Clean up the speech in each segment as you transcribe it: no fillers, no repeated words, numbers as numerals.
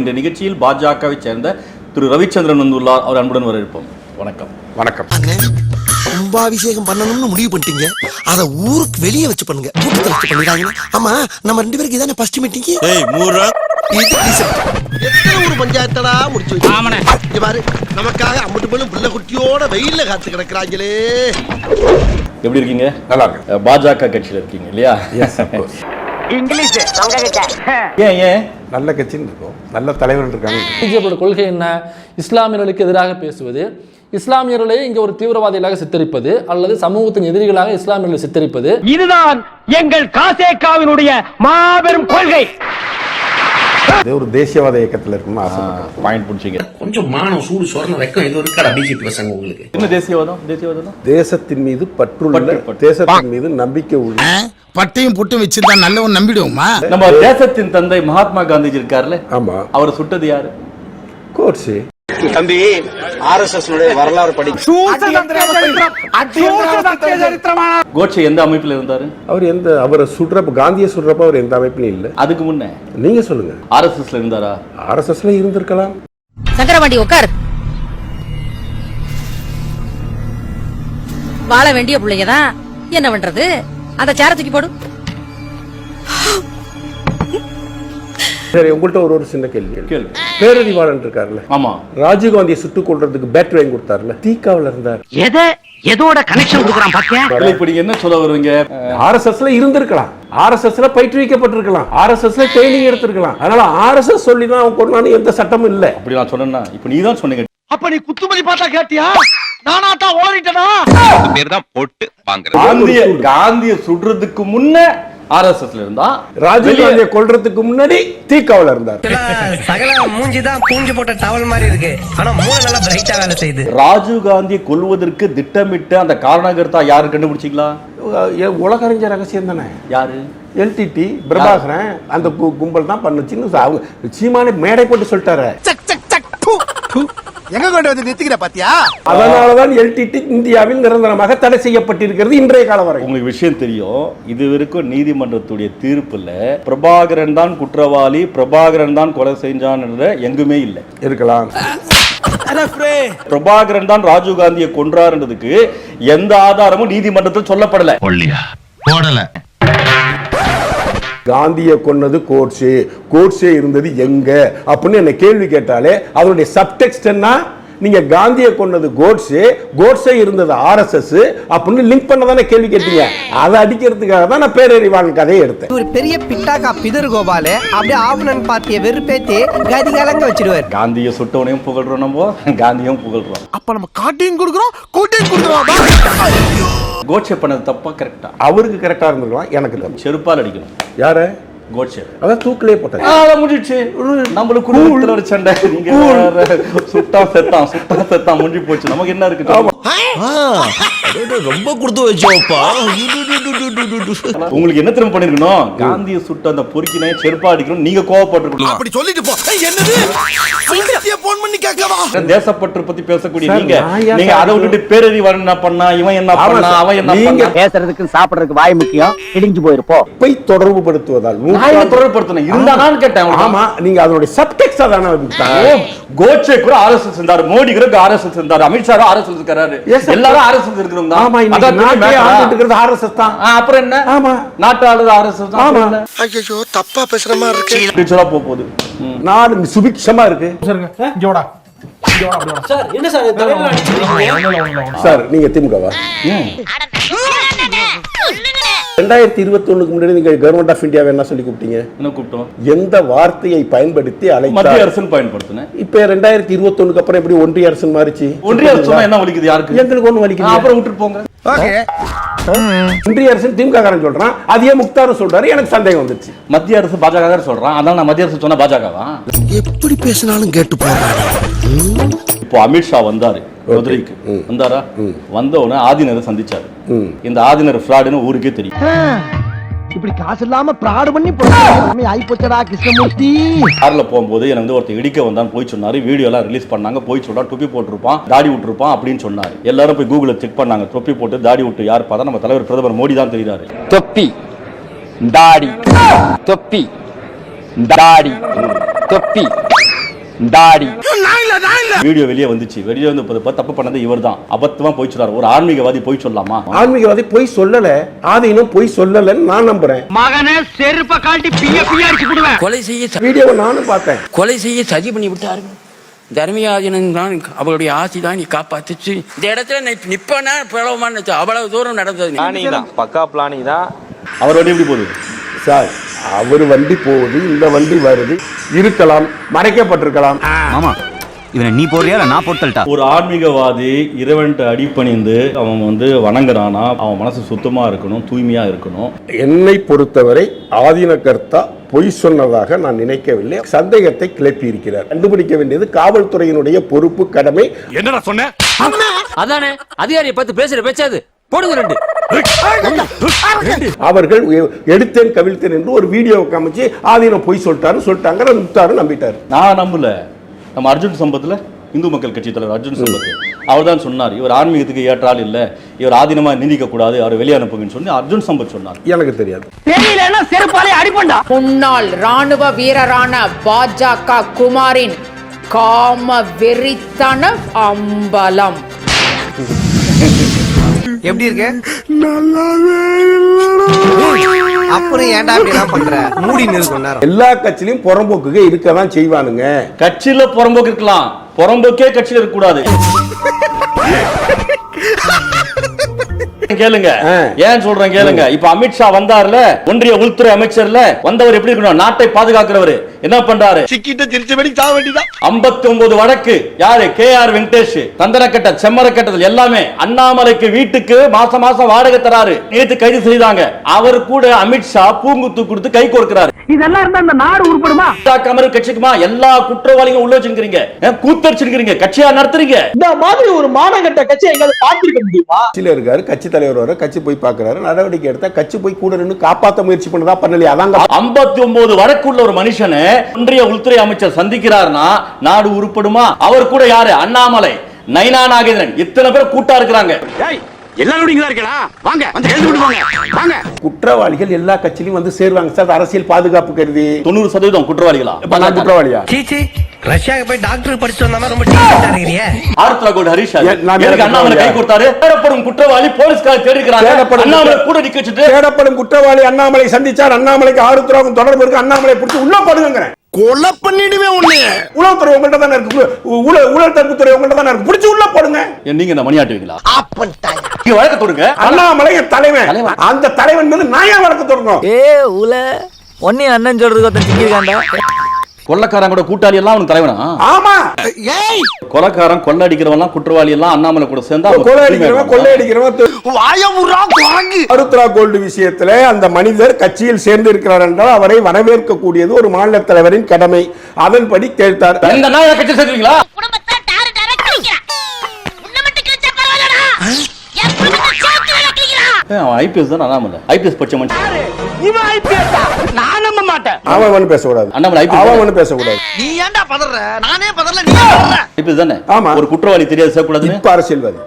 இந்த நிகழ்ச்சியில் பாஜகவை சேர்ந்த திரு ரவிச்சந்திரன் வந்துள்ளார். அவர் அன்புடன் வரவேற்போம். வணக்கம். வணக்கம். கும்பாபிஷேகம் பண்ணணும்னு முடிவு பண்ணிட்டீங்க. அத ஊருக்கு வெளியே வச்சு பண்ணுங்க. கூட்டத்துல வச்சு பண்ணிடாதீங்க. ஆமா, நம்ம ரெண்டு பேருக்கு இதானே ஃபர்ஸ்ட் மீட்டிங். ஏய் மூரா எத்தனை ஒரு பஞ்சாயத்தடா முடிச்சு வச்சு. ஆமாண்ணே. இங்க பாரு, நமக்காக அம்பட்டு பெண்ணும் பிள்ளை குட்டியோட வெயில்ல காத்து கிடக்குறாங்களே. எப்படி இருக்கீங்க? நல்லா இருக்கு. பாஜக கட்சியில இருக்கீங்க இல்லையா? S of course. இங்கிலீஷ் ஏன் நல்ல கட்சின்னு இருக்கும், நல்ல தலைவர் இருக்காங்க. பிஜேபியோட கொள்கை என்ன? இஸ்லாமியர்களுக்கு எதிராக பேசுவது, இஸ்லாமியர்களை இங்க ஒரு தீவிரவாதிகளாக சித்தரிப்பது அல்லது சமூகத்தின் எதிரிகளாக இஸ்லாமியர்களை சித்தரிப்பது. இதுதான் எங்கள் காசேகாவினுடைய மாபெரும் கொள்கை. இது ஒரு தேசியவாத இயக்கத்தில் இருக்கணும்னு ஆசைப்படுறேன். பாயிண்ட் புடிச்சீங்க. கொஞ்சம் மானம் சூடு சொரண வைக்கம் இது இருக்காடா பிஜேபி பசங்க உங்களுக்கு. என்ன தேசியவாதம்? தேசத்தின் மீது பற்றுள்ள, தேசத்தின் மீது நம்பிக்கை உள்ள. பட்டையும் புட்டும் வச்சிருந்தா நல்லவன் நம்பிடுவோமா? நம்ம தேசத்தின் தந்தை மகாத்மா காந்திஜி இருக்காருல்ல, ஆமா, அவரை சுட்டது யாரு? கோட்ஸே. தம்பி, RSS வரலாறு படி. கோட்சே எந்த அமைப்பில் இருந்தாரு? அவரை சுடுறப்ப, காந்தியை சுடுறப்ப அவர் எந்த அமைப்பிலும் இல்ல. அதுக்கு முன்ன நீங்க சொல்லுங்க. RSSல இருந்தாரா? RSSல இருந்திருக்கலாம். சங்கரவண்டி உட்கார். வாழ வேண்டிய பிள்ளைங்கதான், என்ன பண்றது? அந்த சேர தூக்கி போடு. சரி, உங்கள்கிட்ட ஒரு சின்ன கேள்வி. பேரறிவாளன் இருக்காருல்ல, ஆமா, ராஜீவ் காந்தியை சுட்டுக் கொள்றதுக்கு பேட் வாங்கி கொடுத்தாருல, தீக்காவில் இருந்தார். எதோட கனெக்ஷன் கொடுக்கறான் பாத்தியா? இப்ப நீங்க என்ன சொல்ல வருவீங்க? RSSல இருந்திருக்கலாம், RSSல பயிற்றுவிக்கப்பட்டிருக்கலாம், RSSல ட்ரைனிங் எடுத்திருக்கலாம். அதனால RSS சொல்லி தான் அவன் கொண்டான்னு எந்த சட்டமும் இல்ல. அப்படி நான் சொன்னேன்னா இப்ப நீ தான் சொன்னீங்க. அப்ப நீ குத்துமதி பார்த்தா கேட்டியா? நானா தான் ஓடிட்டனா? பேர் தான் போட்டு வாங்குறது. காந்தியை சுடுறதுக்கு முன்ன RSSல இருந்தா, ராஜீவ் காந்தியை கொல்றதுக்கு முன்னாடி தீக்காவில் இருந்தார். சகல மூஞ்சிதான் பூஞ்சி போட்ட டவல் மாதிரி இருக்கு, ஆனா மூளை நல்லா பிரைட்டா வேலை செய்யுது. ராஜீவ் காந்தியை கொல்வதற்கு திட்டமிட்டு அந்த காரணகர்த்தா யாரு கண்டுபிடிச்சிங்களா? உலக அறிஞர் ரகசியம் தானே. யாரு? LTT பிரபாகரன் அந்த கும்பல் தான் பண்ணுச்சுன்னு அவங்க சீமானே மேடை போட்டு சொல்லிட்டாரு. எங்க கொண்டு வந்து நிறுத்திக்கிற பாத்தியா? அதனாலதான் LTT இந்தியாவில் நிரந்தரமாக தடை செய்யப்பட்டிருக்கிறது இன்றைய காலம் வரை. உங்களுக்கு விஷயம் தெரியும், இது வரைக்கும் நீதிமன்றத்துடைய தீர்ப்புல பிரபாகரன் தான் குற்றவாளி, பிரபாகரன் தான் கொலை செஞ்சான் எங்குமே இல்லை. இருக்கலாம். பிரபாகரன் தான் ராஜீவ் காந்தியை கொன்றார்ன்றதுக்கு எந்த ஆதாரமும் நீதிமன்றத்தில் சொல்லப்படல. போடல. காந்தியை கொன்னது கோட்ஸே, கோட்ஸே இருந்தது எங்க அப்படின்னு என்ன கேள்வி கேட்டாலே அதனுடைய சப்டெக்ஸ்ட் என்ன? நீங்க காந்தியை கொன்னது கோட்ஸே, கோட்ஸே இருந்தது RSS அப்படின்னு லிங்க் பண்ணதானே கேள்வி கேட்டீங்க. அதை அடிக்கிறதுக்காக தான் நான் பேரறிவாளன் கதையை எடுத்தேன். ஒரு பெரிய பிட்டாக்கா பிதர் கோபால அப்படியே ஆபனன் பார்ட்டியை வெறுப்பேத்தி கதிகாலங்க வச்சிடுவார். காந்தியை சுட்டவனையும் புகழ்றோம், நம்ம காந்தியும் புகழ்றோம். அப்ப நம்ம காட்டையும் கொடுக்குறோம், கூட்டையும் கொடுக்குறோம். கோட்சே பண்ணது தப்பா கரெக்டா? அவருக்கு கரெக்டா இருந்திருக்கலாம், எனக்கு தப்பு. செருப்பால் அடிக்கணும். யாரு? கோட்சே. அதான் தூக்கிலே போட்டாங்க. அதான் முடிஞ்சிச்சு. நம்மளுக்கு குடும்பத்துல ஒரு சண்டை. நீங்க சுட்டா செத்தான் முடிஞ்சு போச்சு. நமக்கு என்ன இருக்கு? ரொம்ப கொடுத்து வச்சோப்பா. உங்களுக்கு என்ன திரும்ப பண்ணிருக்கணும்? காந்தியை சுட்ட அந்த பொறுக்கினை செருப்பா அடிக்கணும். நீங்க கோவப்பட்டிருக்கணும். அப்படி சொல்லிட்டு போ. என்னது? போன் பண்ணி கேட்கவா? தேசப்பற்று பத்தி பேசக்கூடிய நீங்க அதை விட்டுட்டு பேரறிவாளன் என்ன பண்ணா, இவன் என்ன பண்ணா, அவன் என்ன பண்ணா? பேசுறதுக்கு சாப்பிடுறதுக்கு வாய் முக்கியம், இடிஞ்சு போயிருப்போம். போய் தொடர்பு படுத்துவதால் தொடர்புபடுத்தணும் இருந்தாலும் கேட்டேன். ஆமா, நீங்க அதனுடைய சப்டெக்ஸ்ட் அதான. கோட்சே கூட RSS இருந்தாரு, மோடி கூட RSS இருந்தாரு, அமித்ஷா RSS இருக்காரு, எல்லாரும் RSS இருக்கிறவங்க தான். ஆமா, இந்த நாட்டை ஆண்டுட்டு இருக்கிறது RSS தான். அப்புறம் என்ன? ஆமா, நாட்டு ஆளுது RSS தான். ஆமா, ஐயோ தப்பா பேசுற மாதிரி இருக்கு. ஃபியூச்சரா போகுது. நாடு சுபிக்ஷமா இருக்கு. ஜோடா சார், என்ன சார் சார், நீங்க திமுகவா? 2021க்கு முன்னாடி நீங்க கவர்மெண்ட் ஆஃப் இந்தியாவை என்ன சொல்லி கூப்பிட்டீங்க? என்ன கூப்பிட்டோம்? எந்த வார்த்தையை பயன்படுத்தி மத்திய அரசு பயன்படுத்தினேன். இப்ப 2021க்கு அப்புறம் எப்படி ஒன்றிய அரசு மாறிச்சு? ஒன்றிய அரசு என்ன வலிக்குது? யாருக்கு? எங்களுக்கு ஒண்ணு வலிக்குது. அப்புறம் விட்டுட்டு போங்க. ஒன்றிய அரசு திமுக காரன் சொல்றான், அதே முக்தாரும் சொல்றாரு. எனக்கு சந்தேகம் வந்துச்சு. மத்திய அரசு பாஜக சொல்றான், அதான் நான் மத்திய அரசு சொன்னா பாஜகவா? எப்படி பேசினாலும் கேட்டு போறாரு. இப்போ அமித்ஷா வந்தாரு மதுரைக்கு. வந்தாரா? வந்தவன ஆதினரை சந்திச்சாரு. இந்த ஆதினர் ஃப்ராடுன்னு ஊருக்கே தெரியும். இப்படி காசு இல்லாம பிராடு பண்ணி ஆயி போச்சடா கிருஷ்ணமூர்த்தி. கார்ல போகும்போது எனக்கு ஒருத்தர் இடிக்க வந்தான்னு போய் சொன்னாரு. வீடியோ எல்லாம் ரிலீஸ் பண்ணாங்க. போய் சொல்றா, தொப்பி போட்டிருப்பான், தாடி விட்டுருப்பான் அப்படின்னு சொன்னாரு. எல்லாரும் போய் கூகுள்ல செக் பண்ணாங்க. தொப்பி போட்டு தாடி விட்டு யார் பார்த்தா நம்ம தலைவர் பிரதமர் மோடி தான் தெரியுறாரு. தொப்பி தாடி, தொப்பி தாடி, தொப்பி தாடி. வீடியோ வெளியே வந்துச்சு. வெளியே வந்து தப்பு பண்ணது இவர்தான். அபத்தமா போய் சொல்றாரு. ஒரு ஆன்மீகவாதி போய் சொல்லலாமா? ஆன்மீகவாதி போய் சொல்லல, ஆதீனம் போய் சொல்லலன்னு நான் நம்புறேன். மகனே செருப்ப காட்டி பிய அடிச்சு விடுவேன். கொலை செய்ய வீடியோவை நானும் பார்த்தேன். கொலை செய்ய சதி பண்ணி விட்டாரு. தர்மியாதீனம் தான் அவருடைய ஆசி தான் நீ காப்பாத்துச்சு. இந்த இடத்துல நிப்பனா பிளவமான அவ்வளவு தூரம் நடந்தது. பக்கா பிளானிங் தான். அவர் வண்டி எப்படி போகுது சார்? அவர் வண்டி போகுது, இந்த வண்டி வருது, இருக்கலாம், மறைக்கப்பட்டிருக்கலாம். ஆமா, இவனை நீ போறியா நான் போட்டல்டா? ஒரு ஆன்மீகவாதி இறைவன்ட்ட அடிபணிந்து அவன் வந்து வணங்குறானா, அவன் மனசு சுத்தமா இருக்கணும், தூய்மையா இருக்கணும். என்னை பொறுத்தவரை ஆதீனகர்த்தா பொய் சொன்னதாக நான் நினைக்கவில்லை. சந்தேகத்தை கிளப்பி இருக்கிறார். கண்டுபிடிக்க வேண்டியது காவல்துறையினுடைய பொறுப்பு, கடமை. என்னடா சொன்ன? அதானே அதிகாரியை பார்த்து பேசுற பேச்சாது போடுங்க ரெண்டு. அவர்கள் எடுத்தேன் கவிழ்த்தேன் என்று ஒரு வீடியோ காமிச்சு ஆதீனம் பொய் சொல்லிட்டாங்க, முத்தாரு நம்பிட்டாரு. நான் நம்பல. நம்ம அர்ஜுன் சம்பத்ல இந்து மக்கள் கட்சி தலைவர் அர்ஜுன் சம்பத் அவர் தான் சொன்னார், இவர் ஆன்மீகத்துக்கு ஏற்றால் இல்ல, இவர் ஆதீனமா நிந்திக்க கூடாது, அவர் வெளியே அனுப்புங்கன்னு சொல்லி அர்ஜுன் சம்பத் சொன்னார். எனக்கு தெரியாது. தெரியலன்னா செருப்பாலே அடிப்பண்டா. முன்னாள் ராணுவ வீரரான பாஜக குமாரின் காம வெறித்தன அம்பலம். எப்படி இருக்கு? அப்புறம் ஏன்டா இப்படி எல்லாம் பண்ற? மூடி நிறுத்த நேரம். எல்லா கட்சியிலும் புறம்போக்குக இருக்கதான் செய்வானுங்க. கட்சியில புறம்போக்கு இருக்கலாம், புறம்போக்கே கட்சியில இருக்க கூடாது. கேளுங்க, ஏன் சொல்றேன் கேளுங்க. இப்ப அமித்ஷா வந்தார்ல, ஒன்றிய உள்துறை அமைச்சர்ல வந்தவர் எப்படி இருக்கணும்? நாட்டை பாதுகாக்கிறவர் என்ன பண்றாரு? சிக்கிட்ட திருச்சபடி சாக வேண்டியதான். 59 வழக்கு யாரு? KR வெங்கடேஷ், தந்தனக்கட்ட, செம்மரக்கட்டத்தில் எல்லாமே அண்ணாமலைக்கு வீட்டுக்கு மாசம் மாசம் வாடகை தராரு. நேத்து கைது செய்தாங்க. அவர் கூட அமித்ஷா பூங்குத்து கொடுத்து கை கோர்க்கிறாரு. இதெல்லாம் இருந்தா இந்த நாடு உருப்படுமா? கமரு கட்சிக்குமா எல்லா குற்றவாளிகளும் உள்ள வச்சிருக்கீங்க, கூத்தடிச்சிருக்கீங்க, கட்சியா நடத்துறீங்க. இந்த மாதிரி ஒரு மானகட்ட கட்சி எங்காவது பார்த்திருக்க முடியுமா? கட்சியில இருக்காரு, கட்சி தலைவர் வர, கட்சி போய் பாக்குறாரு, நடவடிக்கை எடுத்தா கட்சி போய் கூட நின்னு காப்பாத்த முயற்சி பண்ணதா பண்ணலையா? அதாங்க 59 வழக்குள்ள ஒரு மனுஷனை ஒன்றிய உள்துறை அமைச்சர் சந்திக்கிறார்னா நாடு உருப்படுமா? அவர் கூட யாரு? அண்ணாமலை, நைனா நாகேந்திரன், இத்தனை பேர் கூட்டா இருக்கிறாங்க. குற்றவாளிகள் எல்லா கட்சியிலும் வந்து சேருவாங்க சார், அரசியல் பாதுகாப்பு கருதி. 90% குற்றவாளிகளா? நான் குற்றவாளியா? ரஷ்யாக்கு போய் டாக்டர் படிச்சு வந்தா ரொம்ப டீசென்ட்டா இருக்கீங்க. ஆர்த்ரா கோட் ஹரிஷ் அண்ணாமலை கை கொடுத்தாரு. தேடப்படும் குற்றவாளி போலீஸ்கார தேடி இருக்காங்க. அண்ணாமலை கூட நிக்க வச்சிட்டு தேடப்படும் குற்றவாளி அண்ணாமலை சந்திச்சார். அண்ணாமலைக்கு ஆருத்ராவுக்கும் தொடர்பு இருக்கு. அண்ணாமலை பிடிச்சி உள்ள போடுங்க. கொலை பண்ணிடுவே உன்னை. உளவுத்துறை உங்கள்ட்ட தானே இருக்கு, ஊழல் தடுப்புத்துறை உங்கள்ட்ட தானே இருக்கு, பிடிச்சி உள்ள போடுங்க. நீங்க என்ன மணியாட்டுவீங்களா? நீங்க வழக்கு தொடுங்க. அண்ணாமலை தலைவன், அந்த தலைவன் மீது நான் ஏன் வழக்கு தொடரும்? ஒன்னே அண்ணன் சொல்றது திங்கிருக்காண்டா. கொள்ளக்காரன் கூட கூட்டாளி எல்லாம் அவனுக்கு தலைவனா? ஆமா. கொலைக்காரன், கொள்ள அடிக்கிறவன், குற்றவாளி எல்லாம் அண்ணாமலை கூட சேர்ந்தா ஆருத்ரா கோல்டு விஷயத்துல அந்த மனிதர் கட்சியில் சேர்ந்து இருக்கிறார் என்றால் அவரை வரவேற்க கூடியது ஒரு மாநில தலைவரின் கடமை. அதன்படி கேட்டார். இந்த நாய் கட்சி சேர்த்துவீங்களா? ஐபிஎஸ் தான் அண்ணாமலை. ஐபிஎஸ் படிச்ச மனுஷன். நான் நம்ப மாட்டேன். அவன் பேசக்கூடாது. அண்ணாமலை அவன் பேசக்கூடாது. நீ ஏன்டா பதற? நானே பதறல, நீ பதற. ஐபிஎஸ் தானே? ஆமா. ஒரு குற்றவாளி தெரியாது சேர்க்கக்கூடாது. இப்ப அரசியல்வாதி.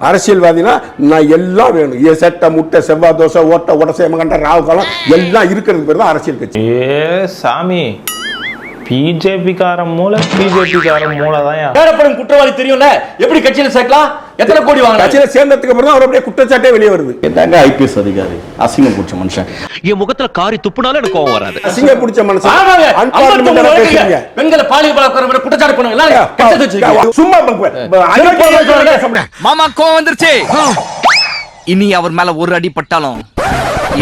அரசியல்வாதினா நான் எல்லாம் வேணும். சட்டை, முட்டை, செவ்வாய் தோசை, ஓட்ட உடசேமகண்ட, ராவு காலம் எல்லாம் இருக்கிறது பேர் தான் அரசியல் கட்சி. சாமி, பிஜேபி காரன் மூளை தான். தேடப்படும் குற்றவாளி தெரியும்ல, எப்படி கட்சியில சேர்க்கலாம்? எத்தனை கோடி வாங்க? கட்சியில சேர்ந்ததுக்கு அப்புறம் தான் அவருடைய குற்றச்சாட்டே வெளியே வருது. என்னங்க ஐபிஎஸ் அதிகாரி அசிங்கம் பிடிச்ச மனுஷன். என் முகத்துல காரி துப்புனாலும் எனக்கு கோவம் வராது. அசிங்கம் பிடிச்ச மனுஷன். பெண்களை பாலியல் பலாத்காரம் குற்றச்சாட்டு பண்ணுங்க. சும்மா மாமா கோவம் வந்துருச்சு. இனி அவர் மேல ஒரு அடி பட்டாலும்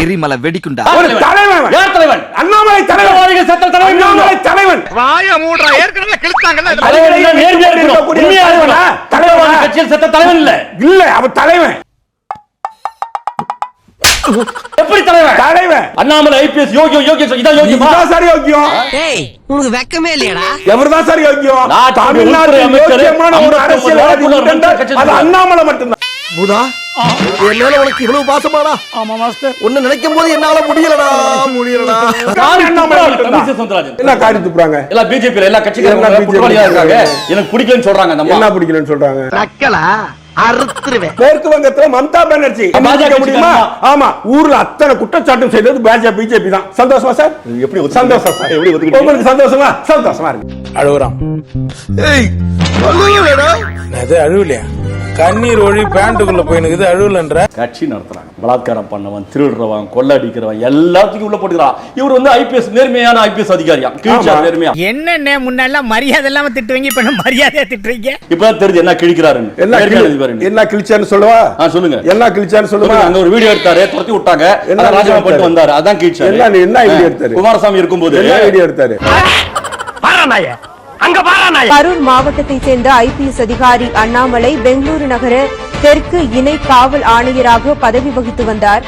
எரிமலை வெடிக்குண்டா. தலைவன் யார்? தலைவன் அண்ணாமலை. தலைவன் சட்ட தலைவன் அண்ணாமலை. தலைவன் வாய மூடுறா. ஏற்கனவே கிழிச்சாங்கல. தலைவன் நேர்மையா இருக்கணும். உண்மையா இருக்கணும். தலைவன் கட்சியில் சட்ட தலைவன் இல்ல அவன் தலைவன். எப்படி தலைவன்? தலைவன் அண்ணாமலை ஐபிஎஸ் யோகியம். இதான் யோகியமா? இதான் சரி யோகியம். டேய், உங்களுக்கு வெக்கமே இல்லையாடா? எவர்தான் சரி யோகியம்? தமிழ்நாடு யோகியமான ஒரு அரசியல்வாதி அது அண்ணாமலை மட்டும்தான். பூதா, என் மேல உனக்கு இவ்வளவு பாசமாடா? ஆமா மாஸ்டர். ஒன்னு நினைக்கும் போது என்னால முடியலடா. என்ன காரி துப்புறாங்க? எல்லாம் பிஜேபி எல்லா கட்சிக்காரங்க குற்றவாளியா இருக்காங்க. எனக்கு பிடிக்கலன்னு சொல்றாங்க. என்ன பிடிக்கலன்னு சொல்றாங்க? ரக்கலா அறுத்துருவேன். மேற்கு வங்கத்துல மம்தா பானர்ஜி முடியுமா? ஆமா, ஊர்ல அத்தனை குற்றச்சாட்டும் செய்தது பிஜேபி தான். சந்தோஷமா சார்? எப்படி சந்தோஷம் சார்? எப்படி உங்களுக்கு சந்தோஷமா? சந்தோஷமா இருக்கு. அழுகுறான். அது அழுவலையா? கண்ணீர் ஒழி பேண்ட்டுக்குள்ள போயினுக்குது, அழுவலன்ற. கட்சி நடத்துறாங்க, பலாத்காரம் பண்ணவன், திருடுறவன், கொள்ளடிக்கிறவன் எல்லாத்துக்கும் உள்ள போட்டுக்கிறான். இவர் வந்து ஐபிஎஸ், நேர்மையான ஐபிஎஸ் அதிகாரியா, கீழ்ச்சார் நேர்மையா. என்ன முன்னெல்லாம் மரியாதை இல்லாம திட்டுவீங்க, இப்ப மரியாதையா திட்டுறீங்க. இப்பதான் தெரியுது என்ன கிழிக்கிறாருன்னு. என்ன கிழிச்சான்னு சொல்லவா? சொல்லுங்க. என்ன கிழிச்சான்னு சொல்லுங்க. அங்க ஒரு வீடியோ எடுத்தாரு, துரத்தி விட்டாங்க, ராஜினாமா பண்ணிட்டு வந்தாரு, அதான் கிழிச்சாரு. என்ன வீடியோ எடுத்தாரு? குமாரசாமி இருக்கும்போது என்ன வீடியோ எடுத்தாரு? கரூர் மாவட்டத்தைச் சேர்ந்த ஐபிஎஸ் அதிகாரி அண்ணாமலை பெங்களூரு நகர தெற்கு இணை காவல் ஆணையராக பதவி வகித்து வந்தார்.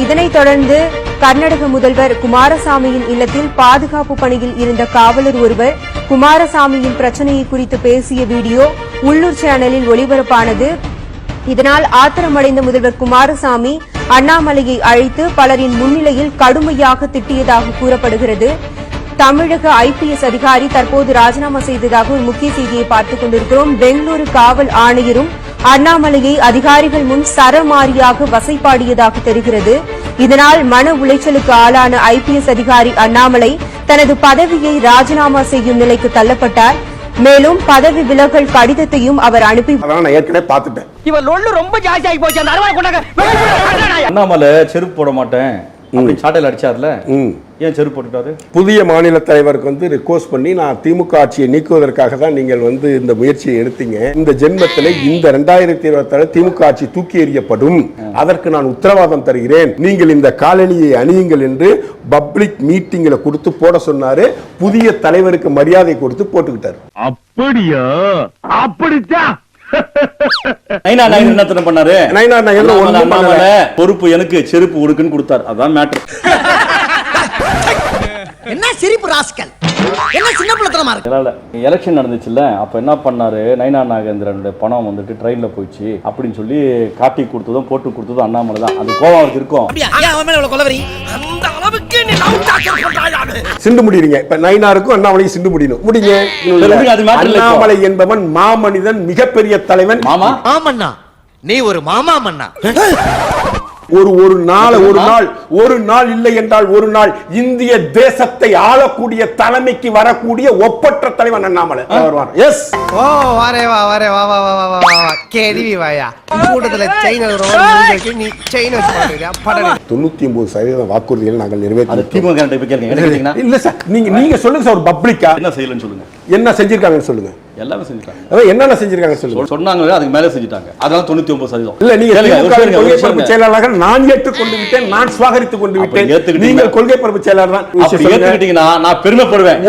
இதனைத் தொடர்ந்து கர்நாடக முதல்வர் குமாரசாமியின் இல்லத்தில் பாதுகாப்பு பணியில் இருந்த காவலர் ஒருவர் குமாரசாமியின் பிரச்சனையை குறித்து பேசிய வீடியோ உள்ளூர் சேனலில் ஒளிபரப்பானது. இதனால் ஆத்திரமடைந்த முதல்வர் குமாரசாமி அண்ணாமலையை அழைத்து பலரின் முன்னிலையில் கடுமையாக திட்டியதாக கூறப்படுகிறது. தமிழக ஐபிஎஸ் அதிகாரி தற்போது ராஜினாமா செய்ததாக ஒரு முக்கிய செய்தியை பார்த்துக் கொண்டிருக்கிறோம். பெங்களூரு காவல் ஆணையரும் அண்ணாமலையை அதிகாரிகள் முன் சரமாரியாக வசைபாடியதாக தெரிகிறது. இதனால் மன உளைச்சலுக்கு ஆளான ஐபிஎஸ் அதிகாரி அண்ணாமலை தனது பதவியை ராஜினாமா செய்யும் நிலைக்கு தள்ளப்பட்டார். மேலும் பதவி விலகல் கடிதத்தையும் அவர் அனுப்பி ஏற்கனவே பார்த்துட்டேன். ரொம்ப ஜாஸ்தி ஆகி போச்சு. அண்ணாமலை செருப்பு போட மாட்டேன் அப்படின்னு சாட்டையில் அடிச்சார்ல, ஏன் செருப்பு போட்டுட்டாரு? புதிய மாநில தலைவருக்கு வந்து ரிக்வஸ்ட் பண்ணி, நான் திமுக ஆட்சியை நீக்குவதற்காக தான் நீங்கள் வந்து இந்த முயற்சியை எடுத்தீங்க. இந்த ஜென்மத்தில் இந்த 2027 திமுக ஆட்சி தூக்கி எறியப்படும், அதற்கு நான் உத்தரவாதம் தருகிறேன், நீங்கள் இந்த காலணியை அணியுங்கள் என்று பப்ளிக் மீட்டிங்ல கொடுத்து போட சொன்னாரு. புதிய தலைவருக்கு மரியாதை கொடுத்து போட்டுக்கிட்டாரு. அப்படியா? அப்படித்தான். என்ன பண்ணாரு? அண்ணாமலை பொறுப்பு எனக்கு, செருப்பு உடுக்குன்னு கொடுத்தாரு. அதான் மேட்டர். என்ன சிரிப்பு ராஸ்கல், என்ன சின்ன பிள்ளைத்தனமா இருக்கு. எலெக்ஷன் நடந்துச்சுல்ல, அப்ப என்ன பண்ணாரு, நயினா நாகேந்திரனுடைய பணம் வந்துட்டு ட்ரெயின்ல போயிடுச்சு அப்படின்னு சொல்லி காட்டி கொடுத்ததும் போட்டு கொடுத்ததும் அண்ணாமலை தான். அது கோவம் அவருக்கு இருக்கும். சிண்டு முடிறீங்க. இப்ப நயினாருக்கும் அண்ணாமலையும் சிண்டு முடியணும். முடிங்க. அண்ணாமலை என்பவன் மாமனிதன், மிகப்பெரிய தலைவன். மாமா ஆமண்ணா, நீ ஒரு மாமா மண்ணா. ஒரு நாள் இல்லை என்றால் ஒரு நாள் இந்திய தேசத்தை ஆளக்கூடிய தலைமைக்கு வரக்கூடிய ஒப்பற்ற தலைவன் அண்ணாமலை. எஸ். ஓ வாரே வா வாரே வா வா வா வா வா கேடிவி வாயா. கூட்டத்துல செயின் ரோட் நீ செயின் வச்சு பாருங்க. 99% வாக்குறுதிகளை நாங்கள் திமுக. இல்ல சார், நீங்க சொல்லுங்க சார். ஒரு பப்ளிக்கா என்ன செய்யலன்னு சொல்லுங்க. என்ன செஞ்சிருக்காங்கன்னு சொல்லுங்க. எல்லாமே செஞ்சிட்டாங்க. என்னென்ன செஞ்சிருக்காங்க சொல்லுங்க. சொன்னாங்க, அதுக்கு மேல செஞ்சிட்டாங்க. அதனால 99%. இல்ல, நீங்க கொள்கை பரப்பு செயலாளராக நான் ஏற்றுக்கொண்டு விட்டேன், நான் சுவாகரித்துக் கொண்டு விட்டேன். நீங்கள் கொள்கை பரப்பு செயலாளர் தான் ஏத்துக்கிட்டீங்கன்னா நான் பெருமைப்படுவேன்.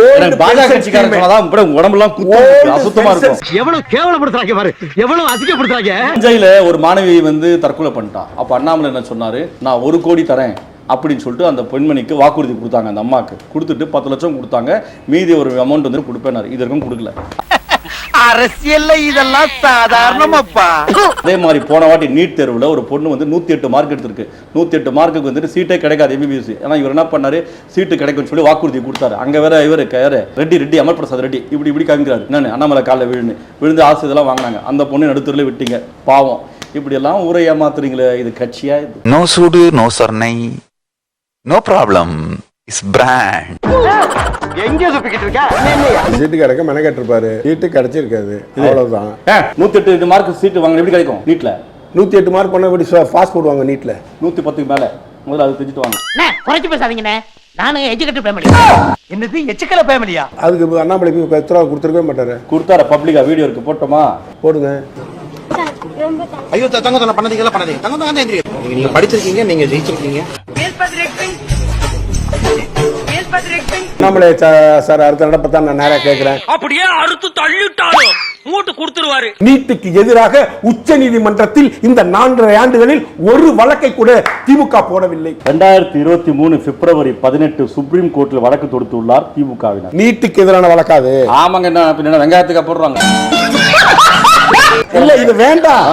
பாஜக கட்சிக்காரங்க சொன்னாதான் உடம்பெல்லாம் அசுத்தமா இருக்கும். எவ்வளவு கேவலப்படுத்துறாங்க பாரு, எவ்வளவு அசிங்கப்படுத்துறாங்க. தஞ்சையில ஒரு மாணவி வந்து தற்கொலை பண்ணிட்டான். அப்ப அண்ணாமலை என்ன சொன்னாரு, நான் 1 கோடி தரேன் அப்படின்னு சொல்லிட்டு அந்த பெண்மணிக்கு வாக்குறுதி கொடுத்தாங்க. அந்த அம்மாக்கு கொடுத்துட்டு 10 லட்சம் கொடுத்தாங்க. மீதி ஒரு அமௌண்ட் வந்து கொடுப்பேனாரு. இது வரைக்கும் கொடுக்கல. அரசியல்ல இதெல்லாம் சாதாரணமாப்பா. அதே மாதிரி போன வாட்டி நீட் தேர்வுல ஒரு பொண்ணு வந்து 108 மார்க் எடுத்திருக்கு. 108 மார்க்குக்கு வந்துட்டு சீட்டே கிடைக்காது எம்பிபிஎஸ். ஏன்னா இவர் என்ன பண்ணாரு, சீட்டு கிடைக்கும்னு சொல்லி வாக்குறுதி கொடுத்தாரு. அங்க வேற இவர் ரெட்டி அமர் பிரசாத் ரெட்டி இப்படி காமிக்கிறாரு. என்னன்னு அண்ணாமலை காலில் விழுந்து ஆசை இதெல்லாம் வாங்கினாங்க. அந்த பொண்ணு நடுத்தூர்ல விட்டீங்க, பாவம். இப்படி எல்லாம் ஊரை ஏமாத்துறீங்களே, இது கட்சியா? நோ சூடு நோ சொர்ணை, நோ ப்ராப்ளம், இஸ் பிராண்ட். எங்க சுப்பிக்கிட்டு இருக்க? சீட்டு கிடைக்க மெனக்கெட்டு இருப்பாரு, சீட்டு கிடைச்சிருக்காது. அவ்வளவுதான். 108 மார்க் சீட்டு வாங்க எப்படி கிடைக்கும் நீட்ல? 108 மார்க் பண்ண எப்படி பாஸ் போடுவாங்க நீட்ல? 110க்கு மேல முதல்ல அது தெரிஞ்சுட்டு வாங்க. குறைச்சு பேசாதீங்கண்ணே, நானும் எஜுகேட்டட் ஃபேமிலி. என்னது எச்சுக்கல ஃபேமிலியா? அதுக்கு அண்ணாமலை உத்தரவு கொடுத்துருக்கவே மாட்டாரு. கொடுத்தார பப்ளிக்கா வீடியோ இருக்கு, போட்டோமா? போடுங்க. ஐயோ தங்க பண்ணாதீங்க. தங்க நீங்க படிச்சிருக்கீங்க, நீங்க ஜெயிச்சிருக்கீங்க. அண்ணாமலை சார் அடுத்த நடப்பத்தான் நான் நேரா கேட்கிறேன். அப்படியே அறுத்து தள்ளிட்டாலும் மூட்டு கொடுத்துருவாரு. நீட்டுக்கு எதிராக உச்ச நீதிமன்றத்தில் இந்த 4.5 ஆண்டுகளில் ஒரு வழக்கை கூட திமுக போடவில்லை. 2023 பிப்ரவரி 18 சுப்ரீம் கோர்ட்டில் வழக்கு தொடுத்துள்ளார் திமுகவினர். நீட்டுக்கு எதிரான வழக்காது. ஆமாங்க, என்ன வெங்காயத்துக்கு போடுறாங்க. இல்ல, இது வேண்டாம்,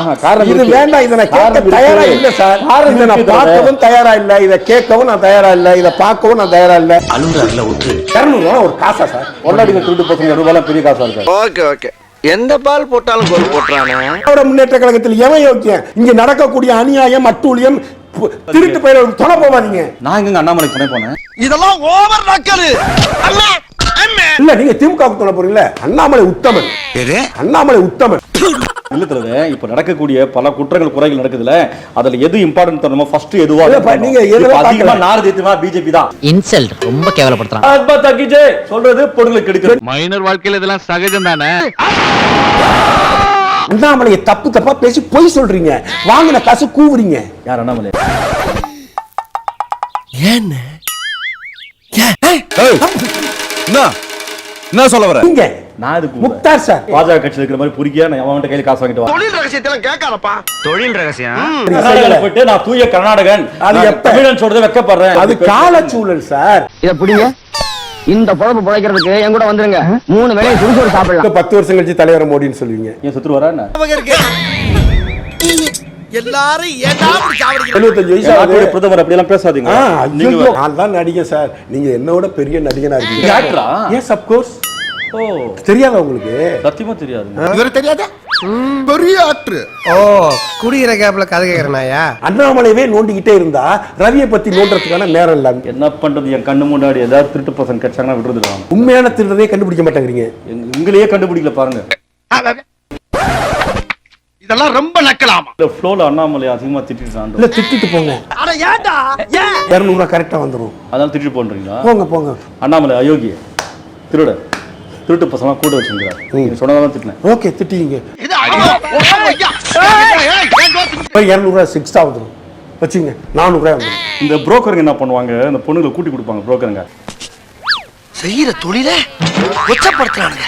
இது வேண்டாம். இதை நான் கேட்க தயாரா இல்ல சார். இதை நான் பார்க்கவும் தயாரா இல்ல, இதை கேட்கவும் நான் தயாரா இல்ல, இதை பார்க்கவும் நான் தயாரா இல்ல. அலுவலர்ல ஒரு 200 ஒரு காசா சார்? பொள்ளாடிக்கு திருட்டு பசங்க ரூபாய் பெரிய காசா இருக்கு. ஓகே எந்த பால் போட்டாலும் கோல் போட்டுறானே. முன்னேற்ற கழகத்தில் எவன் யோக்கியம்? இங்க நடக்கக்கூடிய அநியாயம், அட்டூழியம், திருட்டு பயிர தொலை போவாதீங்க. நான் எங்க அண்ணாமலை துணை போனேன்? இதெல்லாம் ஓவர் நக்கலு. இல்ல நீங்க திமுக சொல்ல போறீங்களா? அண்ணாமலை உத்தமன். அண்ணாமலை உத்தமன். இல்ல தலைவரே, இப்ப நடக்கக்கூடிய பல குற்றங்கள் குறைகள் நடக்குதுல, அதுல எது இம்பார்ட்டன்ட் தரணுமோ ஃபர்ஸ்ட் எதுவா நீங்க அதிகமா நார்தேத்துமா பிஜேபி தான். இன்சல்ட் ரொம்ப கேவலப்படுத்துறான். அக்பா தக்கிஜே சொல்றது பொருளுக்கு எடுக்கிறது. மைனர் வாழ்க்கையில இதெல்லாம் சகஜம் தானே. அண்ணாமலையை தப்பு தப்பா பேசி பொய் சொல்றீங்க, வாங்கின காசு கூவுறீங்க. யார் அண்ணாமலை? என்ன சொல்ல வர? நீங்க நான் இதுக்கு முக்தார் சார் பாஜக கட்சியில் இருக்கிற மாதிரி புரிக்கியா நான் அவன்கிட்ட கையில காசு வாங்கிட்டு வா. தொழில் ரகசியத்தெல்லாம் கேட்காதப்பா. தொழில் ரகசியம் கர்நாடகால போயிட்டு நான் தூய கர்நாடகன், அது நான் எப்ப? தமிழன் சொல்றதை வெக்கப்படுறேன். அது காலச்சூழல் சார். இத புடிங்க. இந்த பொழப்பு பிழைக்கிறதுக்கு என் கூட வந்துருங்க. 3 வேளையும் சுடுசோறு சாப்பிடலாம். 10 வருஷம் கழிச்சு தலைவர் மோடின்னு சொல்லுவீங்க. ஏன் சுத்துரு வரா என்ன? எல்லாரும் ஏன்டா இப்படி சாவடிக்கிறீங்க? 75 வயசு நாட்டுடைய ஆகுது. பிரதமர் அப்படி எல்லாம் பேசாதீங்க. நீங்க ஐயோ, நான் தான் நடிகன் சார். நீங்க என்னோட பெரிய நடிகனா நீங்க இருக்கீங்க. ஆக்டரா? Yes of course. ஓ, தெரியாதா உங்களுக்கு? சத்தியமா தெரியாது. இவரு தெரியாதா? பெரிய ஆக்டர். ஓ குடிக்கிற கேப்ல கதை கேக்குறனாயா? அண்ணாமலையவே நோண்டிக்கிட்டே இருந்தா ரவியை பத்தி நோண்டுறதுக்கான நேரம் இல்ல. என்ன பண்றது? என் கண்ணு முன்னாடி ஏதாவது திருட்டு பசங்க கிடைச்சாங்கன்னா விடுறதுலாம். உண்மையான திருடனே கண்டுபிடிக்க மாட்டேங்கிறீங்க. உங்களையே கண்டுபிடிக்கல பாருங்க. இதெல்லாம் ரொம்ப நக்கலாமா? இந்த ஃப்ளோல அண்ணாமலை அதிகமா திட்டிட்டான். இல்ல திட்டிட்டு போங்க. அட ஏன்டா? ஏன்? 200 ரூபாய் கரெக்டா வந்துரும். அதான் திட்டிட்டு போன்றீங்களா? போங்க போங்க. அண்ணாமலை அயோக்கிய திருட, திருட்டு பசங்க கூட வச்சிருக்கிறார். நீங்க சொன்னதான் திட்டினேன். ஓகே திட்டிங்க. இது ஐயா. 200 ரூபாய் 6 வந்துரும். வச்சுங்க 400 ரூபாய் வந்துரும். இந்த புரோக்கருங்க என்ன பண்ணுவாங்க? இந்த பொண்ணுங்களை கூட்டி கொடுப்பாங்க புரோக்கருங்க. செய்யற தொழிலே கொச்சப்படுத்துறானுங்க.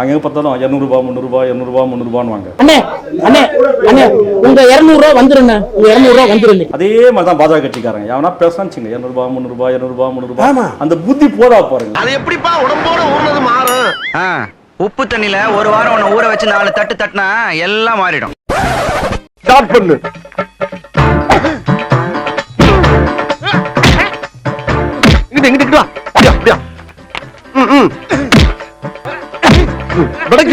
அங்க பார்த்தாலும் 200 ரூபாய் 300 ரூபாய் 200 ரூபாய் 300 ரூபான்னு வாங்க. அண்ணே அண்ணே அண்ணே உங்க 200 ரூபாய் வந்துருங்க. உங்க 200 ரூபாய் வந்துருங்க. அதே மாதிரி தான் பாஜக கட்சிக்காரங்க. எவனா பேசான்னு 200 ரூபாய் 300 ரூபாய் 200 ரூபாய் 300 ரூபாய். ஆமா. அந்த புத்தி போதா பாருங்க. அது எப்படிப்பா உடம்போட ஊர்னது மாறும்? உப்பு தண்ணில ஒரு வாரம் ஒண்ணு ஊற வச்சு 4 தட்டு தட்டினா எல்லாம் மாறிடும். ஸ்டார்ட் பண்ணு. இங்கிட்டு வா. அப்படியா?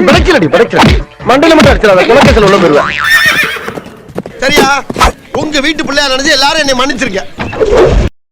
படைக்கலடி படைக்கல. மண்டையில மட்டும் அடிச்சிடாத. குலக்கேசல் உள்ள போயிருவேன். சரியா? உங்க வீட்டு பிள்ளையா நினைச்சு எல்லாரும் என்னை மன்னிச்சிருக்க.